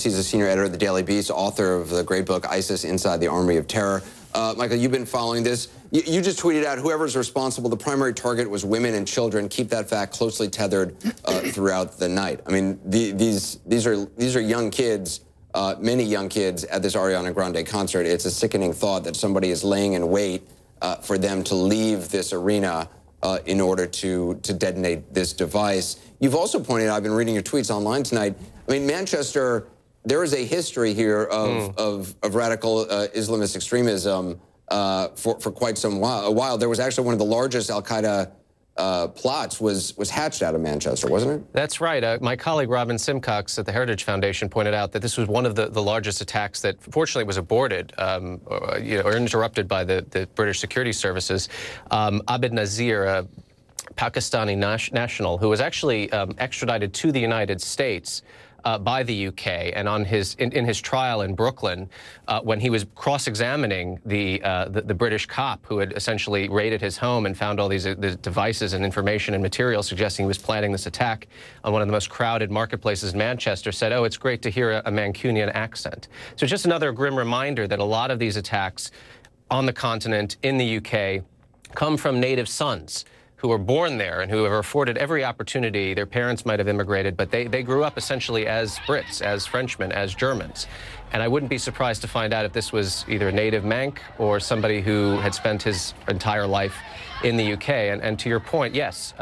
He's a senior editor at the Daily Beast, author of the great book, ISIS Inside the Army of Terror. Michael, you've been following this. You just tweeted out, whoever's responsible, the primary target was women and children. Keep that fact closely tethered throughout the night. I mean, these are young kids, many young kids at this Ariana Grande concert. It's a sickening thought that somebody is laying in wait for them to leave this arena in order to detonate this device. You've also pointed out, I've been reading your tweets online tonight, I mean, Manchester, there is a history here of radical Islamist extremism for quite a while. There was actually one of the largest al-Qaeda plots was hatched out of Manchester, wasn't it? That's right. My colleague Robin Simcox at the Heritage Foundation pointed out that this was one of the largest attacks that fortunately was aborted or interrupted by the British security services. Abid Nazir, a Pakistani national who was actually extradited to the United States by the UK, and on in his trial in Brooklyn, when he was cross-examining the British cop who had essentially raided his home and found all these devices and information and material suggesting he was planning this attack on one of the most crowded marketplaces in Manchester, said, "Oh, it's great to hear a Mancunian accent." So just another grim reminder that a lot of these attacks on the continent in the UK come from native sons who were born there and who are afforded every opportunity. Their parents might have immigrated, but they grew up essentially as Brits, as Frenchmen, as Germans. And I wouldn't be surprised to find out if this was either a native Manc or somebody who had spent his entire life in the UK. And to your point, yes,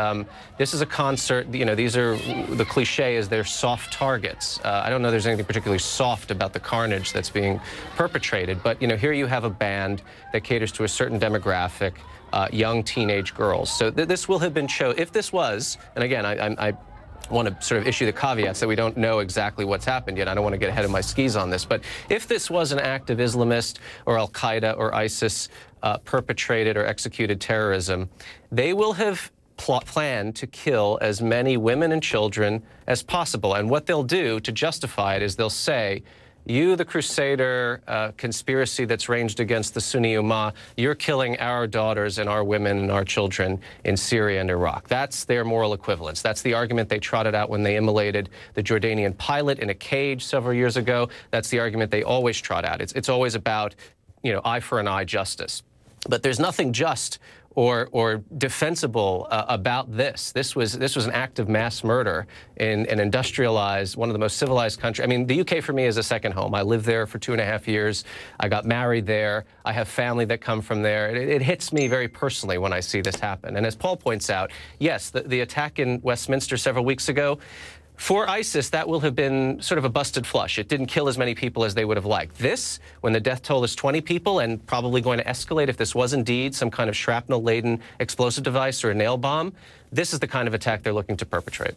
this is a concert, these are, the cliche is they're soft targets. I don't know there's anything particularly soft about the carnage that's being perpetrated, but here you have a band that caters to a certain demographic, young teenage girls. So this will have been shown. If this was, and again, I want to sort of issue the caveats that we don't know exactly what's happened yet. I don't want to get ahead of my skis on this. But if this was an act of Islamist or al-Qaeda or ISIS perpetrated or executed terrorism, they will have planned to kill as many women and children as possible. And what they'll do to justify it is they'll say, you, the Crusader conspiracy that's ranged against the Sunni Ummah, you're killing our daughters and our women and our children in Syria and Iraq. That's their moral equivalence. That's the argument they trotted out when they immolated the Jordanian pilot in a cage several years ago. That's the argument they always trot out. It's always about, eye for an eye justice. But there's nothing just or defensible about this. This was an act of mass murder in an industrialized, one of the most civilized countries. I mean, the UK for me is a second home. I lived there for 2.5 years. I got married there. I have family that come from there. It hits me very personally when I see this happen. And as Paul points out, yes, the attack in Westminster several weeks ago, for ISIS, that will have been sort of a busted flush. It didn't kill as many people as they would have liked. This, when the death toll is 20 people and probably going to escalate if this was indeed some kind of shrapnel-laden explosive device or a nail bomb, this is the kind of attack they're looking to perpetrate.